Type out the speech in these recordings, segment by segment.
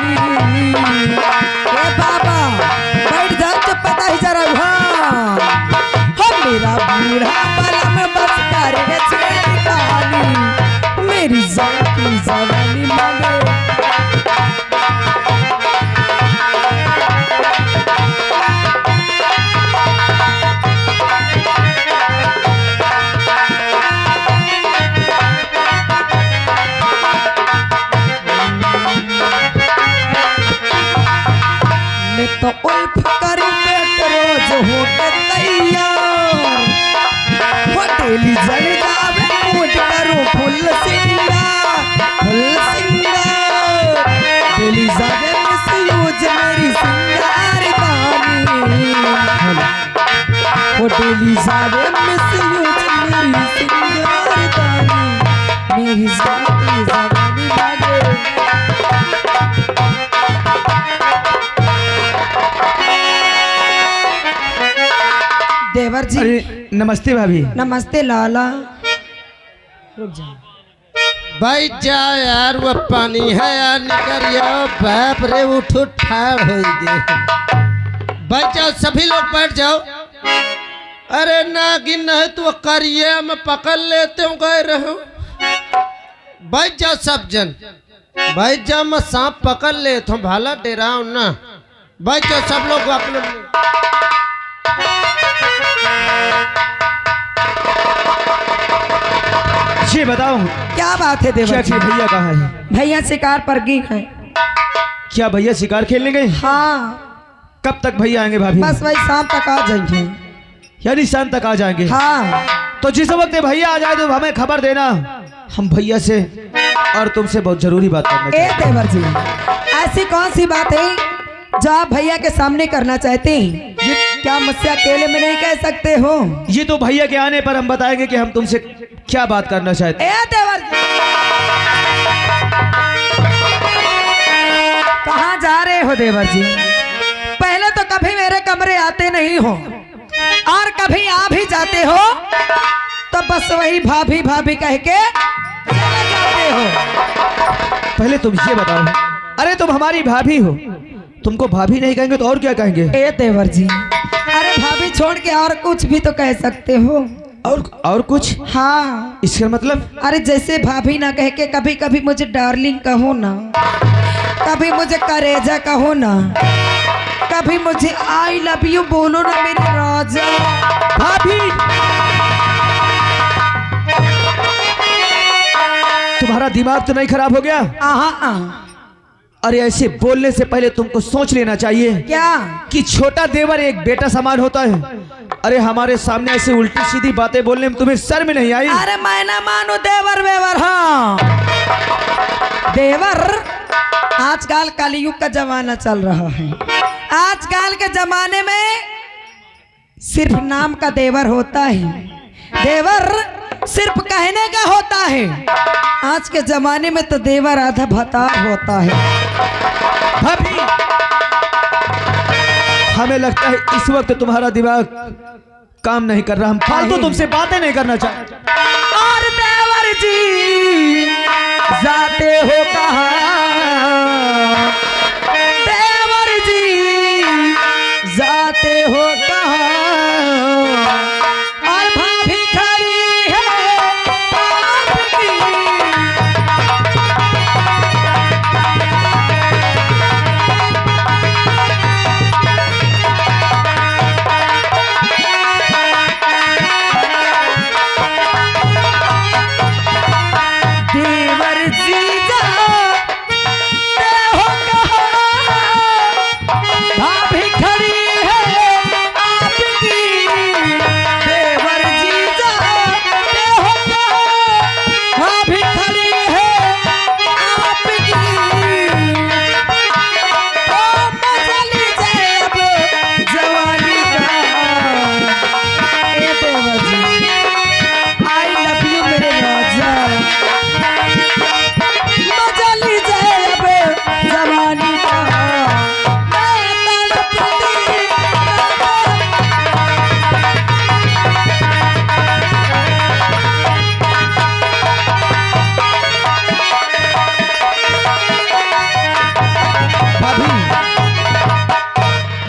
दीवानी। ए बाबा बैठ जा, चुप पता ही जरा। हाँ मेरा बूढ़ा बलम बस करे छेड़खानी, मेरी जाती जवानी मांगे। तो उल्फ करूं पेट रोज होके तैयार, होटेली जल जावे मूड करूं फुल सिंगार, फुल सिंगार। डेली जावे मिसयूज मेरी सिंगार दानी, होटेली जावे मिसयूज मेरी सिंगार दानी, मेरी जाती जवानी मांगे। देवर जी। अरे नमस्ते भाभी। नमस्ते लाला। रुक जा भाई जा यार, वो पानी है यार, निकल जाओ। बाप रे उठ ठाड़ हो गए। भाई जाओ, सभी लोग बैठ जाओ। अरे नागिन नहीं तो करिए मैं पकड़ लेते हूँ गए रहो। भाई जाओ सब जन, भाई जाओ, मैं सांप पकड़ लेता हूँ, भाला डेराऊं ना। भाई जाओ सब लोग अपने। ये बताओ क्या बात है देवर जी? भैया कहाँ है? भैया शिकार पर गए हैं। क्या भैया शिकार खेलने गए? हाँ। कब तक भैया आएंगे भाभी? बस वही शाम तक आ जाएंगे। यानी शाम तक आ जाएंगे? हाँ। तो जिस वक्त भैया आ जाए तो हमें खबर देना, हम भैया से और तुमसे बहुत जरूरी बात करना चाहते हैं। देवर जी ऐसी कौन सी बात है जो आप भैया के सामने करना चाहते हैं? क्या मुझसे अकेले में नहीं कह सकते हो? ये तो भैया के आने पर हम बताएंगे कि हम तुमसे क्या बात करना चाहते हैं। देवर जी कहाँ जा रहे हो देवर जी? पहले तो कभी मेरे कमरे आते नहीं हो, और कभी आ भी जाते हो तो बस वही भाभी भाभी कह के चले जाते हो। पहले तुम ये बताओ, अरे तुम हमारी भाभी हो, तुमको भाभी नहीं कहेंगे तो और क्या कहेंगे? ए देवर जी, अरे भाभी छोड़ के और कुछ भी तो कह सकते हो। और कुछ? हाँ। इसका मतलब? अरे जैसे भाभी ना कह के कभी कभी मुझे डार्लिंग कहो ना, कभी मुझे करेजा कहो ना, कभी मुझे आई लव यू बोलो ना मेरे राजा। भाभी तुम्हारा दिमाग तो नहीं खराब हो गया? अरे ऐसे बोलने से पहले तुमको सोच लेना चाहिए। क्या? कि छोटा देवर एक बेटा समान होता है। अरे हमारे सामने ऐसे उल्टी सीधी बातें बोलने में तुम्हें शर्म नहीं आई? अरे मैं ना मानो देवर वेवर। हाँ देवर, आजकल कलयुग का जमाना चल रहा है। आजकल के जमाने में सिर्फ नाम का देवर होता है, देवर सिर्फ कहने का होता है। आज के जमाने में तो देवर आधा भतार होता है। भाभी हमें लगता है इस वक्त तुम्हारा दिमाग काम नहीं कर रहा, हम फालतू तुमसे बातें नहीं करना चाहते। और देवर जी जाते हो कहाँ? देवर जी जाते हो कहाँ? और भाभी खड़ी है आपकी। देवर जी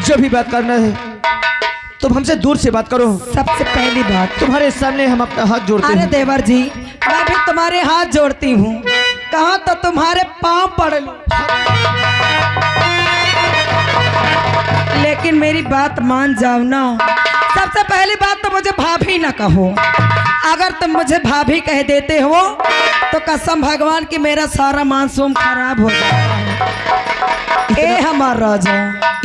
जो भी बात करना है तुम हमसे दूर से बात करो। सबसे पहली बात, तुम्हारे सामने हम अपना हाथ जोड़ते अरे हैं। देवर जी, मैं भी तुम्हारे हाथ जोड़ती हूँ, कहा तो तुम्हारे पांव पड़ लूं, लेकिन मेरी बात मान जाओ ना। सबसे पहली बात तो मुझे भाभी ना कहो। अगर तुम मुझे भाभी कह देते हो तो कसम भगवान की मेरा सारा मानसून खराब हो जाता है। ए हमार राजा,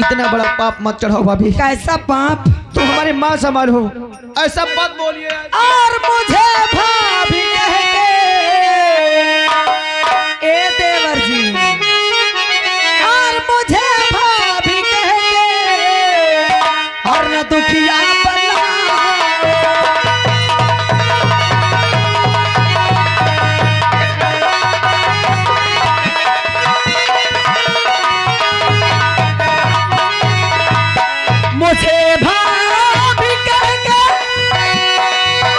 इतना बड़ा पाप मत चढ़ाओ भाभी। कैसा पाप? तुम हमारे माँ समान हो, ऐसा मत बोलिए। और मुझे भाभी कह के, ए देवर जी, और मुझे भाभी कह के और न दुखिया बना। मुझे भाभी कह के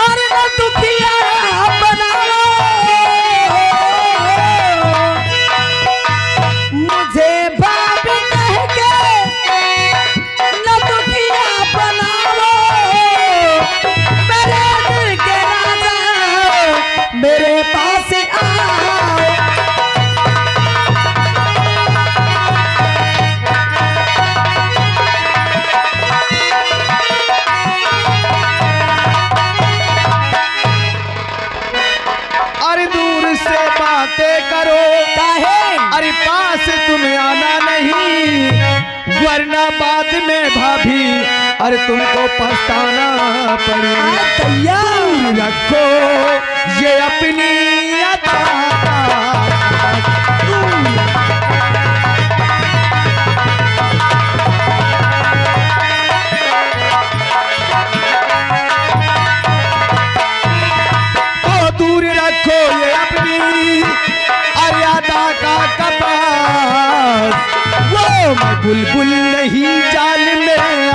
और न दुखिया बनाओ, मुझे भाभी कह के न दुखिया बनाओ, मेरे दिल के राजा मेरे पास आओ। अरे दूर से बातें करो काहे? अरे पास तुम्हें आना नहीं, वरना बाद में भाभी अरे तुमको पछताना पड़ेगा। तैयार रखो ये अपनी अता। ओ दूर रखो ये अपनी अरियादा का कपास, वो मैं बुलबुल नहीं जाल में आ।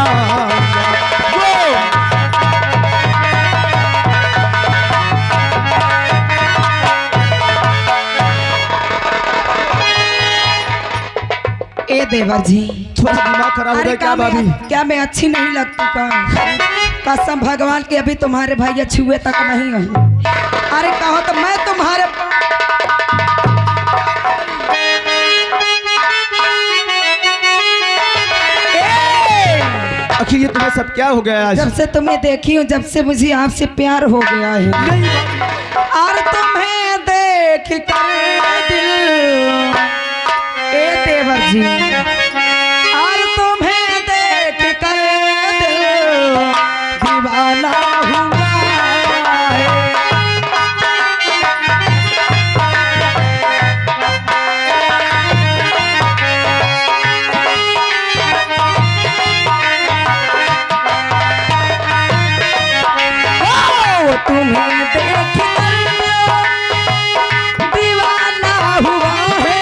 ए देवर जी, थोड़ा दिमाग खराब हो अरे गया क्या भाभी? क्या मैं अच्छी नहीं लगती का? कसम भगवान की अभी तुम्हारे भाई छुए तक नहीं हुई। अरे कहो तो मैं तुम्हारे आखिर ये तुम्हें सब क्या हो गया आज? जब से तुम्हें देखी हूँ, जब से मुझे आपसे प्यार हो गया है, और तुम्हें देख कर दिल, ए देवर जी, और तुम्हें देख कर दिल दीवाना हुआ है। ओ, तुम्हें देख कर दीवाना हुआ है।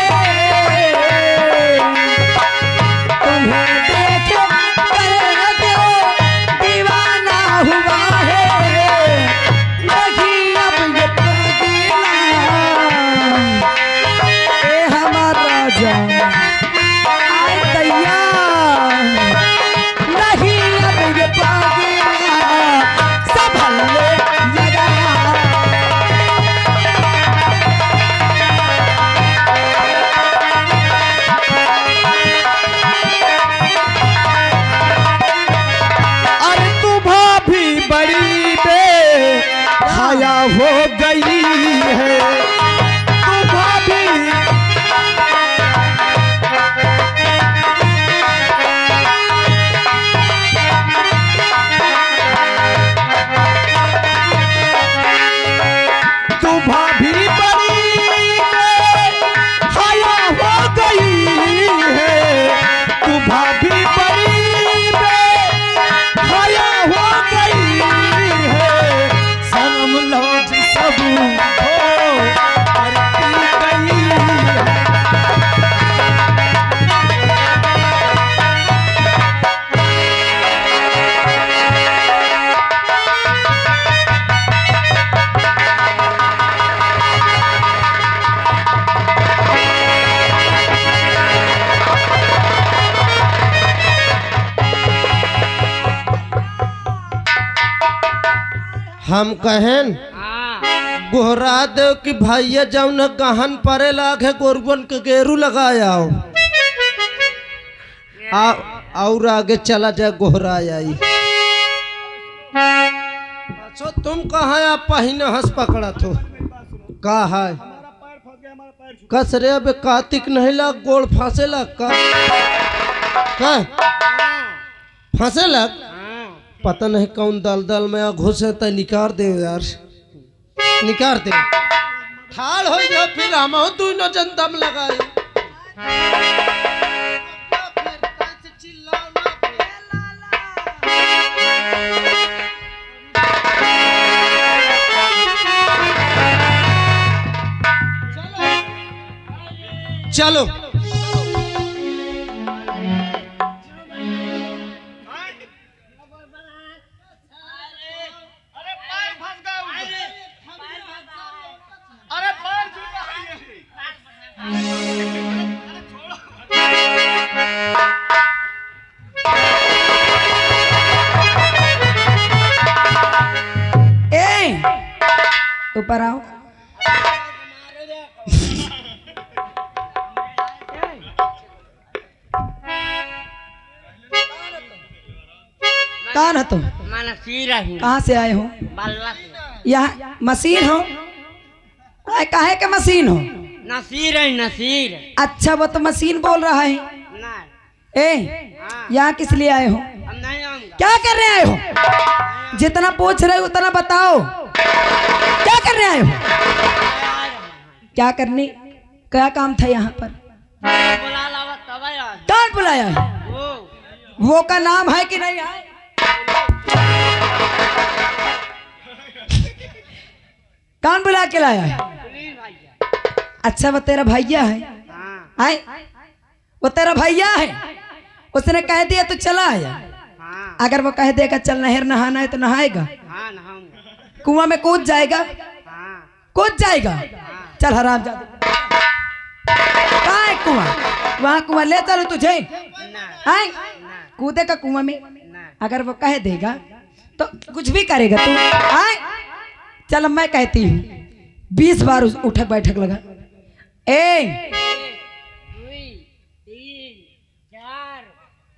हम कहें गोहरा देव कि भैया जाऊ न गहन परे लागे गोरगन के गेरू लगाया हो और आगे चला जाए गोहरा आई। अच्छा तुम कहाँ आप पहिने हंस पकड़ा तो का है कस रे अब कार्तिक नहीं लग गोड़ फांसे लग का फांसे लग पता नहीं कौन दल दल में घुसे तो निकाल दे यार निकाल दे ठाड़ हो जाओ फिर हम दोनों जन दम लगाए। चलो ऊपर आओ। कौन हो तुम? कहाँ से आए हो? यहाँ मशीन हो? काहे के मशीन हो? नसीर है नसीर। अच्छा वो तो मशीन बोल रहा है। यहाँ किस लिए आए हो? नहीं आऊंगा। क्या कर रहे आए हो? जितना पूछ रहे हो उतना बताओ। क्या कर रहे आए हो? क्या करने क्या काम था यहाँ पर? कौन बुलाया है? वो का नाम है कि नहीं है? कौन बुला के लाया है? अच्छा वो तेरा भैया है? आए वो तेरा भैया है? उसने कह दिया तो चला आया। अगर वो कह देगा चल नहर नहाना है तो नहाएगा? कुआं में कूद जाएगा? कूद जाएगा? चल हराम जा। कहाँ है कुआं? वहाँ कुआं ले चलो तुझे। आए कूदेगा कुआं में? अगर वो कह देगा तो कुछ भी करेगा तू। आए चल मैं कहती हूँ 20 बार उठक बैठक लगा। 1 2 3 4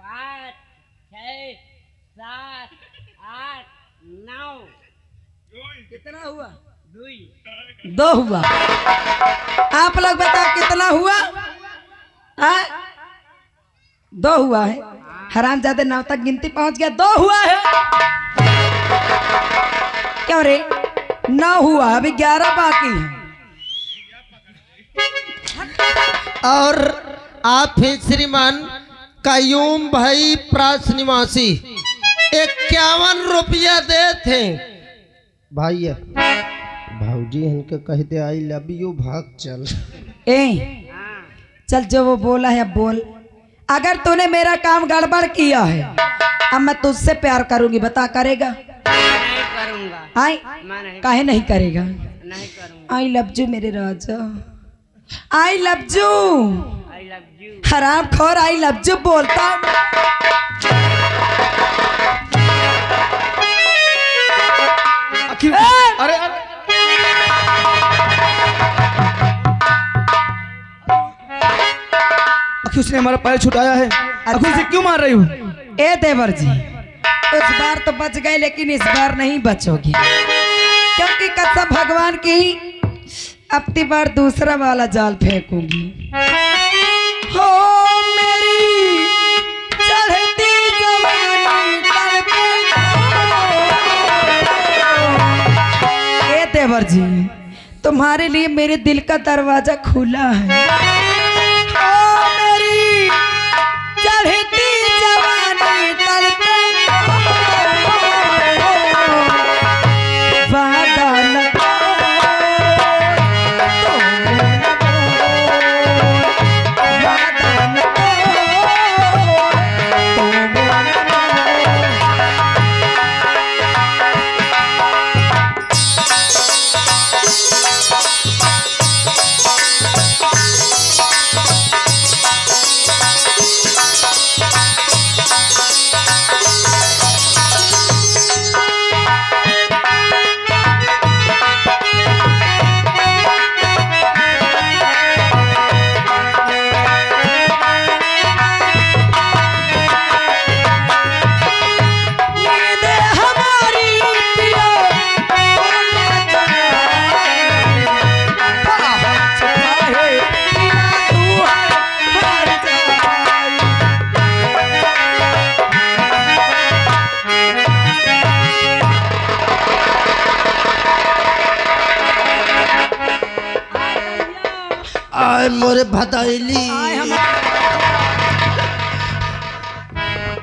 5 6 7 8 9 कितना हुआ? 2 हुआ। आप लोग बताओ कितना हुआ? 2 हुआ है। हरामजादे 9 तक गिनती पहुंच गया। 2 हुआ है। क्यों रे? 9 हुआ, अभी 11 बाकी है। और आप हैं श्रीमान कायूम भाई प्रास निवासी 51 रुपया दे थे भैया। भाऊजी इनके कह दे आई लव यू भाग चल। चल जो वो बोला है अब बोल। अगर तूने मेरा काम गड़बड़ किया है अब मैं तुझसे प्यार करूंगी, बता करेगा? नहीं करूंगा। आई काहे नहीं करेगा? नहीं करूंगा। आई लव यू मेरे राजा। I love you. I love you. हराम खोर आई लव यू बोलता। अरे अखी उसने हमारा पैर छुटाया है। अखी उसे क्यों मार रही हो? ए देवर जी उस बार तो बच गए लेकिन इस बार नहीं बचोगी, क्योंकि कसम भगवान की अब की बार दूसरा वाला जाल फेंकूंगी। हो मेरी चढ़ती जवानी तड़पे। ए देवर जी तुम्हारे लिए मेरे दिल का दरवाजा खुला है। ओ मेरी चढ़ती जवानी तड़पे। वादा न आय मोरे भदैली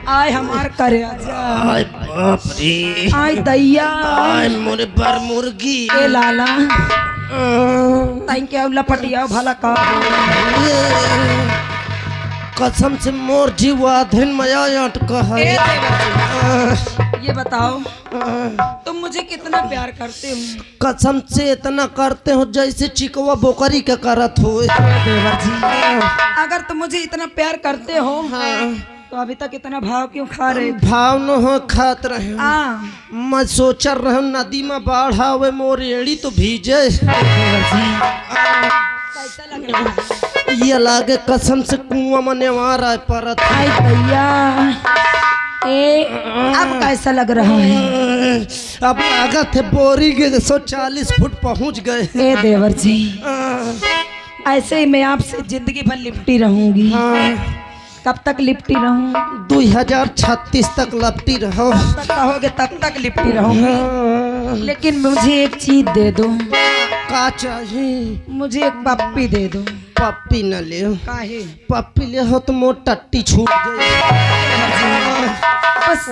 आय हमार करे आजा आय बाप रे आय दैया आय मोरे बर मुर्गी ए लाला ताई के लपटिया भला का कसम से मोर जीवा धन मया अटका है ए देवर ये बताओ तुम मुझे कितना प्यार करते हो कसम से इतना करते हो जैसे चिकवा बोकरी के करत हो देवर जी अगर तुम मुझे इतना प्यार करते हो तो अभी तक इतना भाव क्यों खा रहे भाव न हो खात रहे मैं सोच रहा नदी में बाढ़ आवे मोर एड़ी तो भीजे कैसा लग रहा है ये लागे कसम से कुआं में नेवार आए परत आई भैया ए अब कैसा लग रहा है अब लागत है बोरी के 140 फुट पहुंच गए ए देवर जी ऐसे ही मैं आपसे जिंदगी भर लिपटी रहूंगी कब तक लिपटी रहूं 2036 तक लपटी रहो तक कहोगे तब तक लिपटी रहूंगी लेकिन मुझे एक चीज दे दो का चाहिए मुझे एक पप्पी दे दो पप्पी न ले काहे पप्पी ले हो तो मोर टट्टी छूट जाए बस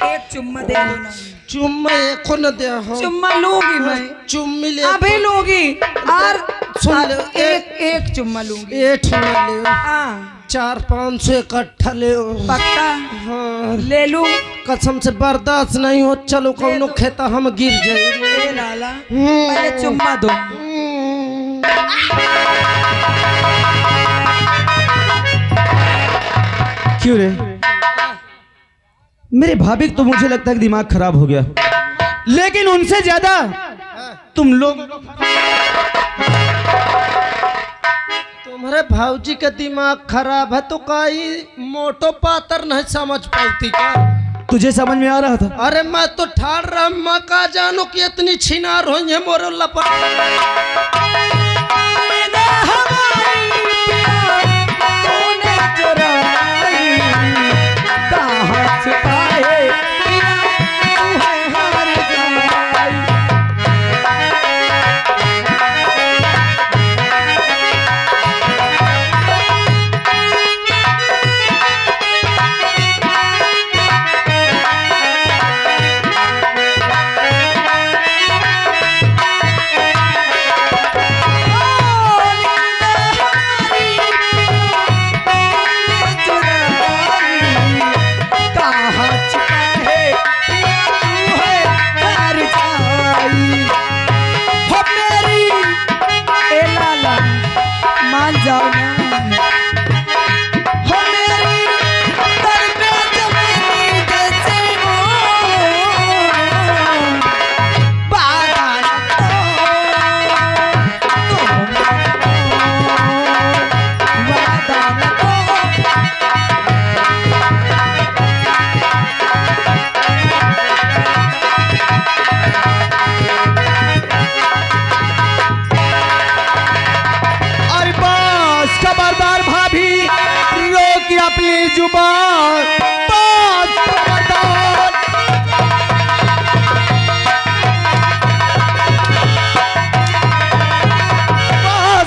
एक चुम्मा दे दो ना चुम्मा एको न दे हो चुम्मा लूंगी मैं चुम्मी ले अभी लूंगी और सुन ले एक चुम्मा लूंगी एठ न ले हाँ 400-500 इकट्ठा ले पक्का हाँ ले लूं कसम से बर्दाश्त नहीं हो चलो कौनो खेता हम गिर जाए ए लाला पहले चुम्मा दो क्यों रे मेरे भाभी तो मुझे लगता है कि दिमाग खराब हो गया लेकिन उनसे ज्यादा तुम लोग तुम्हारे भाऊजी का दिमाग खराब है तो कहीं मोटो पातर नहीं समझ पाती क्या तुझे समझ में आ रहा था अरे मैं तो ठाड़ रहा मैं का जानू कि इतनी छिनार हो मोर लपट अपनी जुबान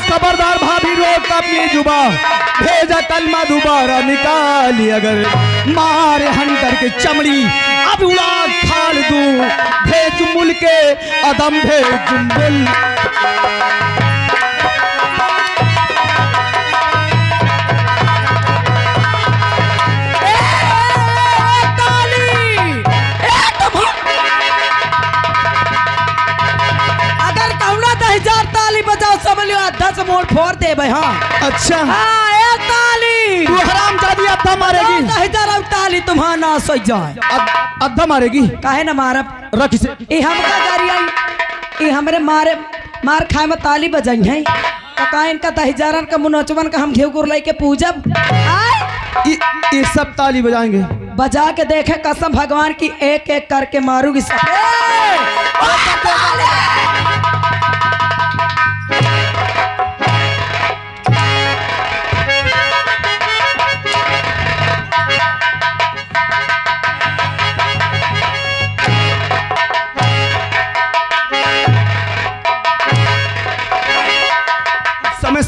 खबरदार भाभी रोक अपनी जुबान भेजा कलमा दोबारा निकाली अगर मारे हंटर के चमड़ी अब उड़ा खाल दूं भेज मुल के अदम भेज मुल मोड़ फोड़ दे भाई हाँ अच्छा हाँ एक ताली तू हरामजादी अद्धा मारेगी हजार ताली तुम्हारा ना सही जाए अद्धा मारेगी काहे ना मारा रख इसे ये हमका गाड़ी आई ये हमरे मारे मार खाए में ताली बजाई है तो का इनका दहिजारन का मुनोचवन का हम घेव गुर लेके पूजब ये सब ताली बजाएंगे बजा के देखे कसम भगवान की एक एक करके मारूगी सब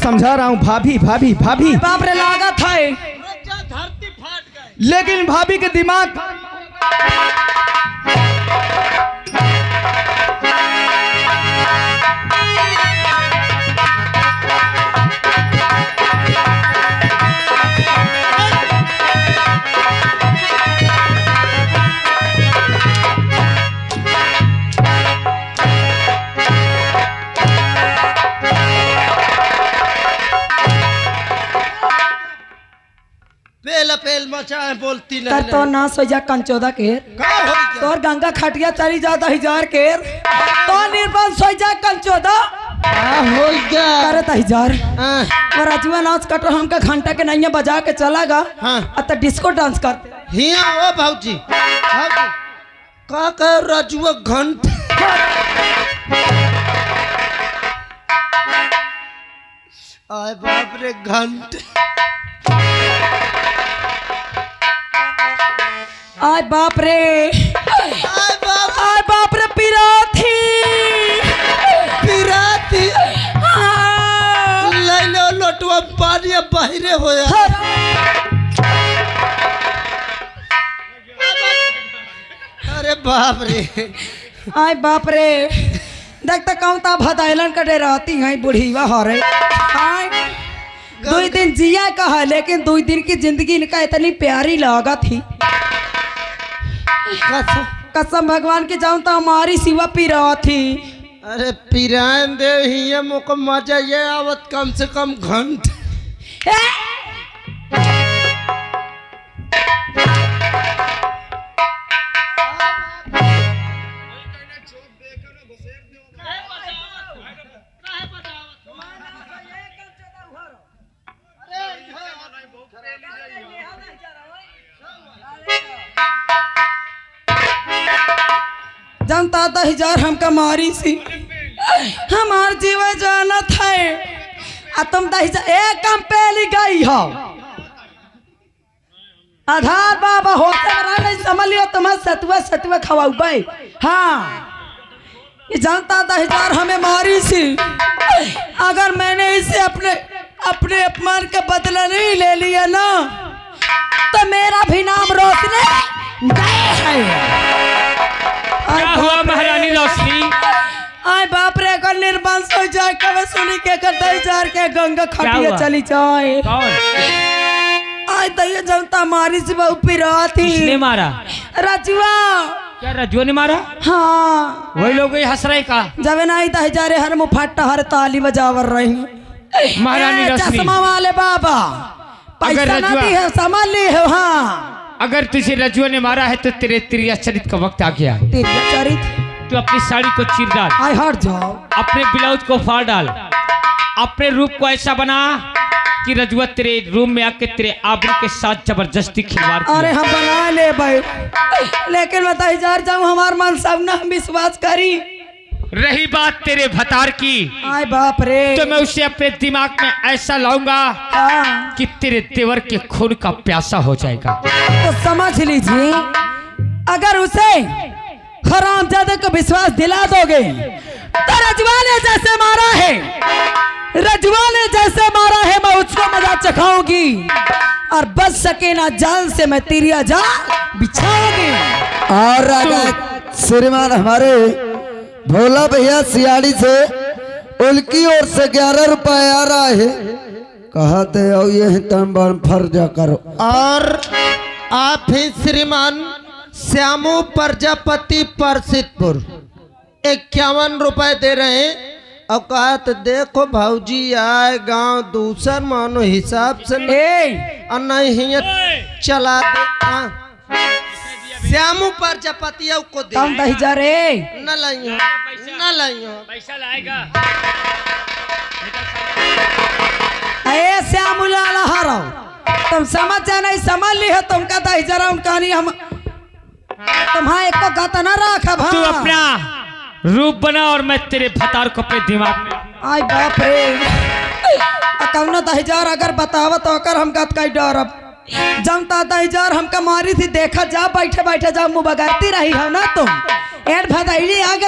समझा रहा हूँ भाभी भाभी भाभी, बाप रे लागत है। धरती फाट गई। लेकिन भाभी के दिमाग पेल मचाए बोलती तर नहीं। तो ना सोजा कंचोदा के का हो गया? तोर गंगा खटिया चली जाता हजार के तो निर्बल सोजा कंचोदा का हो गया? करे त हजार हाँ, और अजुआ नाच कट रहा हमका घंटा के नैया बजा के चलागा हाँ। अत डिस्को डांस करते हिया ओ भाऊजी भाऊजी का कह रजुआ घंट आय बाप रे घंट आय बाप रे आय बाप रे पिराथी पिराती हाँ। ले लो लोटवा पानी बाहरे होया। अरे बाप रे आय बाप रे देखता कहूँ ता भदाइलन कटे रहती हैं बुढ़ीवा हो रही आय 2 दिन जिया कहा लेकिन 2 दिन की जिंदगी इनका इतनी प्यारी लागत थी कसम कसम भगवान की जाऊं तो हमारी सिवा पी रहा थी। अरे पिरान दे हिया मोको मजा ये आवत कम से कम घंट जनता 10,000 हमका मारी सी हमार जीवन जाना था आ तुम 10,000 एक कम पहली गई हो आधार बाबा होते नहीं समझ लियो तुम्हारा सतुआ सतुआ खवाऊ भाई हाँ ये जनता 10,000 हमें मारी सी अगर मैंने इसे अपने अपने अपमान का बदला नहीं ले लिया ना तो मेरा भी नाम रोशनी गए है। क्या हुआ महारानी रोशनी? आय बाप रे कर निर्बंस हो जाए कब सुनी के कर 10,000 के गंगा खटिया हुआ? चली जाए कौन? आय दया जनता मारी से बहु पिराती किसने मारा? रजुआ क्या रजुआ ने मारा? हाँ वही लोग हंस रहे का? जब नहीं 10,000 हर मुफाटा हर ताली बजावर रही महारानी रोशनी। चश्मा वाले बाबा अगर पैसा ना रजुआ- दी है समझ ली है हाँ अगर तुझे रजुआ ने मारा है तो तेरे त्रिया चरित का वक्त आ गया है। तेरी चरित तू अपनी साड़ी को चीर डाल, आय हट जाओ अपने ब्लाउज को फाड़ डाल, अपने रूप को ऐसा बना कि रजुआ तेरे रूम में आके तेरे आबरू के साथ जबरदस्ती खिलवाड़ अरे किया। हम बना ले भाई लेकिन मैं 10,000 जाऊं हमार मन सब ना विश्वास करी। रही बात तेरे भतार की आय बाप रे तो मैं उसे अपने दिमाग में ऐसा लाऊंगा हाँ, कि तेरे देवर के खून का प्यासा हो जाएगा। तो समझ लीजिए अगर उसे हरामजादे को विश्वास दिला दोगे तो रजवा ने जैसे मारा है रजवा ने जैसे मारा है मैं उसको मजा चखाऊंगी और बच सके ना जान से मैं तिरिया जाल बिछाऊंगी। और अगर श्रीमान हमारे भोला भैया सियाड़ी से उनकी ओर से 11 रुपए आ रहा है कहते हो ये तम फर्जा करो। और आप ही श्रीमान श्यामू प्रजापति परसितपुर 51 रुपए दे रहे हैं और कहा तो देखो भाऊजी आए गांव दूसर मानो हिसाब से ए नहीं हिया चला दे श्यामू प्रजापति को दे कम 10,000 न लाइयो न लाइयो पैसा लाएगा। ए श्यामुलाल हरो तुम समझ जा नहीं समझ ली है तुमका 10,000 उनका नहीं हम तुम्हारा एक गत न रखा तू अपना रूप बना और मैं तेरे भतार को अपने दिमाग में। आय बाप रे कौनो 10,000 अगर बताव तो अगर हम गत का डरब जनता 10,000 हमका मारी थी देखा जा बैठे बैठे जा मुँह बगाती रही हो ना तुम एड भदाइली आगे